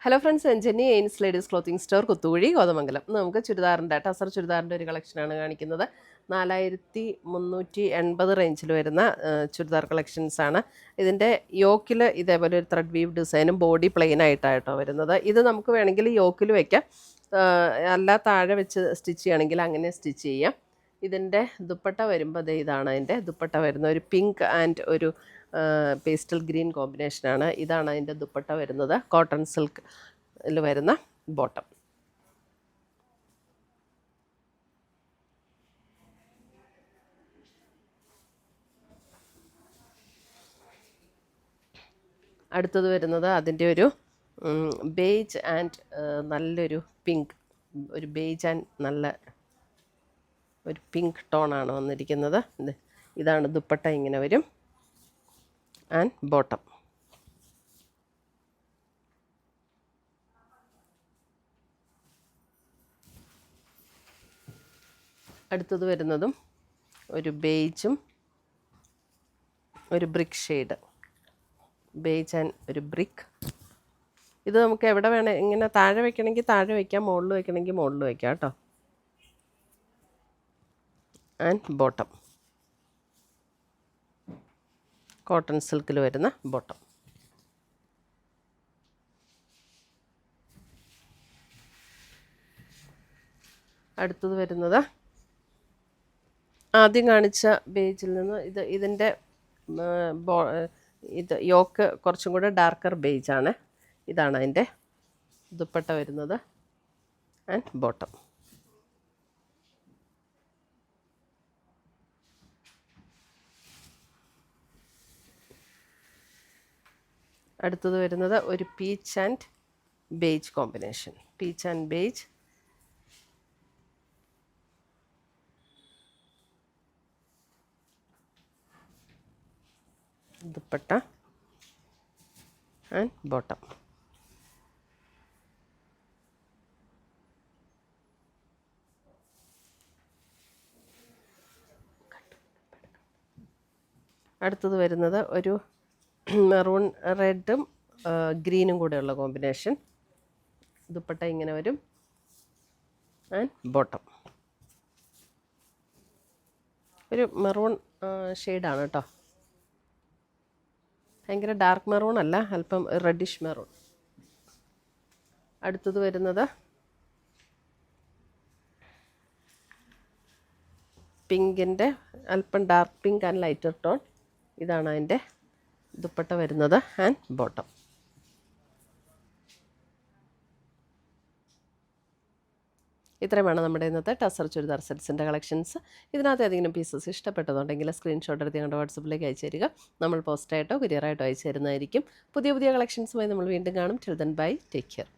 Hello friends, എൻജനി എയിൻസ് ladies clothing store Kuthukuzhi Kothamangalam. നമുക്ക് ചുരിദാറിൻ്റെ ടസർ ചുരിദാറിൻ്റെ ഒരു കളക്ഷനാണ് കാണിക്കുന്നത്. 4380 റേഞ്ചിൽ വരുന്ന ചുരിദാർ കളക്ഷൻസാണ്. ഇതിൻ്റെ യോക്കിൽ ഇതേപോലെ ഒരു ത്രെഡ് വീവ് ഡിസൈനും ബോഡി പ്ലെയിൻ ആയിട്ടാട്ടോ വരുന്നത്. ഇത് നമുക്ക് വേണമെങ്കിൽ യോക്കിൽ വയ്ക്കാം, അല്ല താഴെ വെച്ച് സ്റ്റിച്ച് ചെയ്യണമെങ്കിൽ അങ്ങനെ സ്റ്റിച്ച് ചെയ്യാം. ഇതിൻ്റെ ദുപ്പട്ട വരുമ്പോൾ ഇതാണ് അതിൻ്റെ ദുപ്പട്ട വരുന്ന ഒരു പിങ്ക് ആൻഡ് ഒരു പേസ്റ്റൽ ഗ്രീൻ കോമ്പിനേഷനാണ്. ഇതാണ് അതിൻ്റെ ദുപ്പട്ട വരുന്നത്. കോട്ടൺ സിൽക്കിൽ വരുന്ന ബോട്ടം. അടുത്തത് വരുന്നത് അതിൻ്റെ ഒരു ബേജ് ആൻഡ് നല്ലൊരു പിങ്ക്, ഒരു ബേജ് ആൻഡ് നല്ല ഒരു പിങ്ക് ടോണാണ് വന്നിരിക്കുന്നത്. ഇതാണ് ദുപ്പട്ട, ഇങ്ങനെ വരും ആൻഡ് ബോട്ടം. അടുത്തത് വരുന്നതും ഒരു ബേജും ഒരു ബ്രിക്ക് ഷെയ്ഡ്, ബേജ് ആൻഡ് ഒരു ബ്രിക്ക്. ഇത് നമുക്ക് എവിടെ വേണേ, ഇങ്ങനെ താഴെ വയ്ക്കണമെങ്കിൽ താഴെ വയ്ക്കാം, മുകളിൽ വയ്ക്കണമെങ്കിൽ മുകളിൽ വയ്ക്കാം കേട്ടോ. ആൻഡ് ബോട്ടം കോട്ടൺ സിൽക്കിൽ വരുന്ന ബോട്ടം. അടുത്തത് വരുന്നത് ആദ്യം കാണിച്ച ബേജിൽ നിന്ന് ഇതിൻ്റെ ഇത് യോക്ക് കുറച്ചും കൂടെ ഡാർക്കർ ബേജാണ്. ഇതാണ് അതിൻ്റെ ദുപ്പട്ട വരുന്നത് ആൻഡ് ബോട്ടം. അടുത്തത് വരുന്നത് ഒരു peach and beige combination, peach and beige. Dupatta and bottom. അടുത്തത് വരുന്നത് ഒരു മെറൂൺ റെഡും ഗ്രീനും കൂടെയുള്ള കോമ്പിനേഷൻ. ദുപ്പട്ട ഇങ്ങനെ വരും ആൻഡ് ബോട്ടം. ഒരു മെറൂൺ ഷെയ്ഡാണ് കേട്ടോ, ഭയങ്കര ഡാർക്ക് മെറൂൺ അല്ല, അല്പം റെഡിഷ് മെറൂൺ. അടുത്തത് വരുന്നത് പിങ്കിൻ്റെ അല്പം dark pink and lighter tone. ഇതാണ് അതിൻ്റെ ദുപ്പട്ട വരുന്നത് ആൻഡ് ബോട്ടം. ഇത്രയുമാണ് നമ്മുടെ ഇന്നത്തെ ടസർ ചുരിദാർ സെറ്റ്സിൻ്റെ കളക്ഷൻസ്. ഇതിനകത്ത് ഏതെങ്കിലും പീസസ് ഇഷ്ടപ്പെട്ടതുണ്ടെങ്കിൽ സ്ക്രീൻഷോട്ട് എടുത്ത് ഞങ്ങളുടെ വാട്സപ്പിലേക്ക് അയച്ചു തരിക. നമ്മൾ പോസ്റ്റായിട്ടോ കൊറിയറായിട്ടോ അയച്ചു തരുന്നതായിരിക്കും. പുതിയ കളക്ഷൻസുമായി നമ്മൾ വീണ്ടും കാണും. Till then bye, take care.